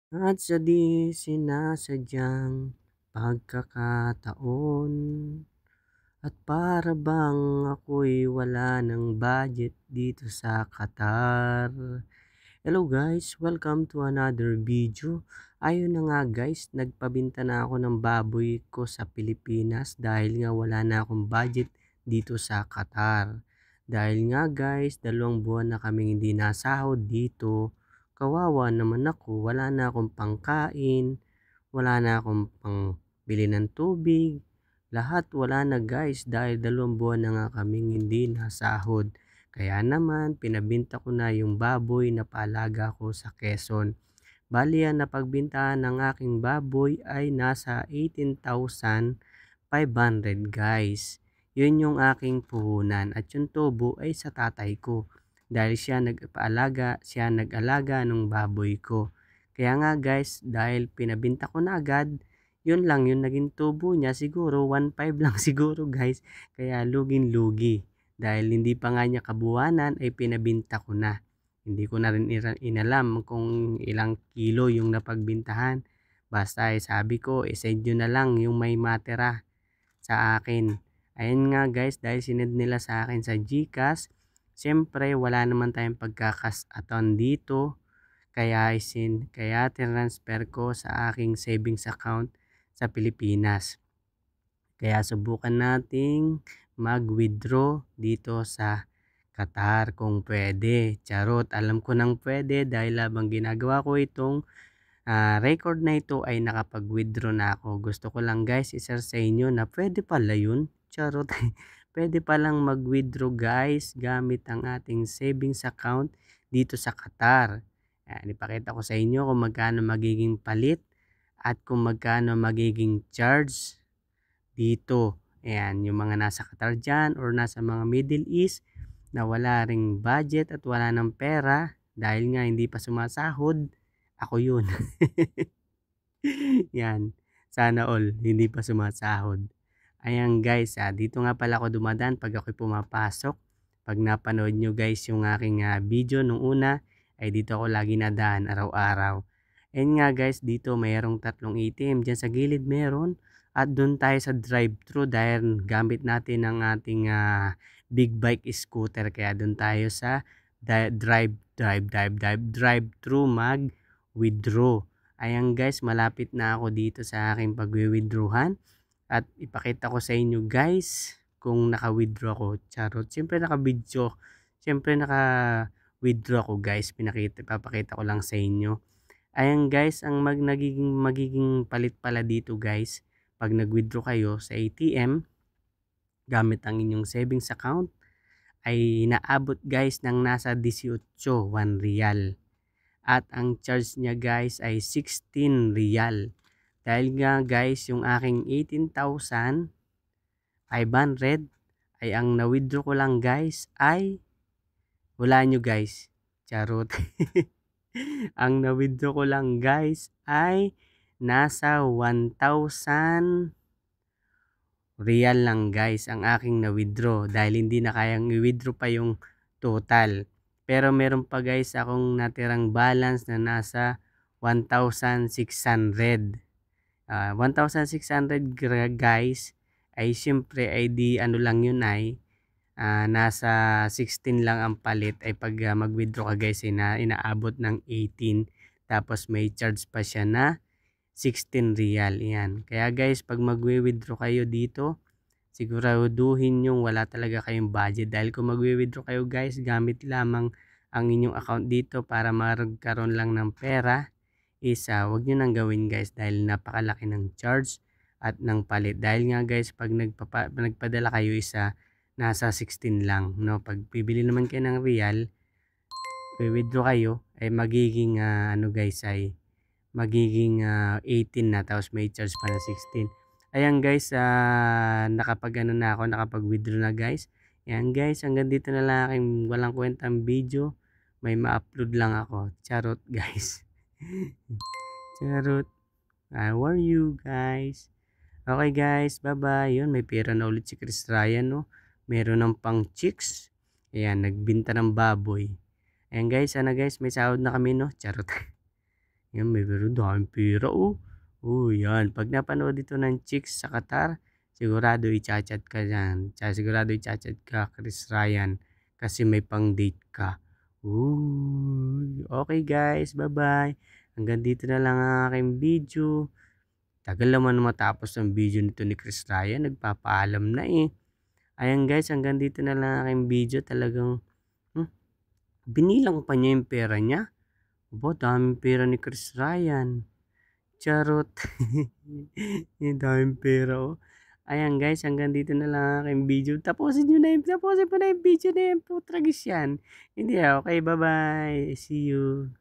At sa di sinasadyang pagkakataon, at para bang ako'y wala ng budget dito sa Qatar. Hello guys, welcome to another video. Ayun na nga guys, nagpabinta na ako ng baboy ko sa Pilipinas dahil nga wala na akong budget dito sa Qatar. Dahil nga guys, 2 buwan na kaming hindi nasahod dito. Kawawa naman ako, wala na akong pangkain, wala na akong pangbili ng tubig. Lahat wala na guys dahil 2 buwan na nga kaming hindi nasahod. Kaya naman pinabinta ko na yung baboy na paalaga ko sa Quezon. Bali ang napagbintahan ng aking baboy ay nasa 18,500 guys. Yun yung aking puhunan at yung tubo ay sa tatay ko. Dahil siya nag-alaga ng baboy ko. Kaya nga guys, dahil pinabinta ko na agad, yun lang yung naging tubo niya, siguro 1,500 lang siguro guys. Kaya lugin-lugi. Dahil hindi pa nga niya kabuuanan ay pinabinta ko na. Hindi ko na rin inalam kung ilang kilo yung napagbintahan. Basta sabi ko, send nyo na lang yung may matera sa akin. Ayun nga guys, dahil sinend nila sa akin sa GCash, siyempre wala naman tayong pagkakas-aton dito. Kaya transfer ko sa aking savings account sa Pilipinas. Kaya subukan nating mag-withdraw dito sa Qatar kung pwede. Charot, alam ko nang pwede dahil habang ginagawa ko itong record na ito ay nakapag-withdraw na ako. Gusto ko lang guys i-share sa inyo na pwede pala yun. Charot, pwede palang mag-withdraw guys gamit ang ating savings account dito sa Qatar. Ipakita ko sa inyo kung magkano magiging palit at kung magkano magiging charge dito. Ayan, yung mga nasa Qatar dyan or nasa mga Middle East na wala ring budget at wala ng pera dahil nga hindi pa sumasahod, ako yun. Yan, sana all hindi pa sumasahod. Ayan guys, dito nga pala ako dumadaan pag ako'y pumapasok. Pag napanood nyo guys yung aking video nung una, ay dito ako lagi nadaan araw-araw. Ayan nga guys, dito mayroong 3 ATM. Diyan sa gilid meron. At doon tayo sa drive-thru dahil gamit natin ang ating big bike scooter. Kaya doon tayo sa drive-thru mag-withdraw. Ayan guys, malapit na ako dito sa aking pag-withdrawhan. At ipakita ko sa inyo guys kung naka-withdraw ako. Charot. Siyempre naka-video. Siyempre naka-withdraw ako guys. Papakita ko lang sa inyo. Ayan guys, ang magiging palit pala dito guys. Pag nag-withdraw kayo sa ATM gamit ang inyong savings account ay naabot guys ng nasa 18, 1 real. At ang charge niya guys ay 16 real. Dahil nga guys, yung aking 18,500 ay ang na-withdraw ko lang guys ay wala nyo guys. Charot. Ang na-withdraw ko lang guys ay nasa 1,000 real lang guys ang aking na-withdraw dahil hindi na kayang i-withdraw pa yung total. Pero meron pa guys akong natirang balance na nasa 1,600. 1,600 guys ay syempre ay di ano lang yun ay nasa 16 lang ang palit ay pag mag-withdraw ka guys ay inaabot ng 18 tapos may charge pa siya na 16 real yan. Kaya guys pag mag-withdraw kayo dito siguraduhin yung wala talaga kayong budget dahil kung mag-withdraw kayo guys gamit lamang ang inyong account dito para magkaroon lang ng pera wag nyo nang gawin guys dahil napakalaki ng charge at ng palit. Dahil nga guys pag nagpadala kayo nasa 16 lang. No? Pag bibili naman kayo ng real, withdraw kayo ay magiging ano guys ay magiging 18 na tapos may charge pa na 16. Ayan guys, nakapag na ako, nakapag-withdraw na guys. Ayan guys, hanggang dito na lang aking walang kwentang video. May ma-upload lang ako. Charot guys. Charot. How are you guys? Okay guys, bye-bye. Yun, may pera na ulit si Chris Ryan, no? Meron ng pang chicks. Ayan, nagbinta ng baboy. Ayan guys, sana guys, may sahod na kami, no? Charot. Yan, may pero daming pera, oh. Oh, yan. Pag napanood ito ng chicks sa Qatar, sigurado i-chat ka diyan. Sigurado i-chat ka, Chris Ryan, kasi may pang-date ka. Uy, okay guys, bye-bye. Hanggang dito na lang ang aking video. Tagal naman matapos ang video nito ni Chris Ryan, nagpapaalam na eh. Ayan guys, hanggang dito na lang ang aking video. Talagang binilang pa niya yung pera niya. Aba, daming pera ni Chris Ryan. Charot. Yung daming pera, oh. Ayan guys, hanggang dito na lang ang aking video. Tapusin mo na yung video na yun. Putragis yan. Hindi, okay, bye-bye. See you.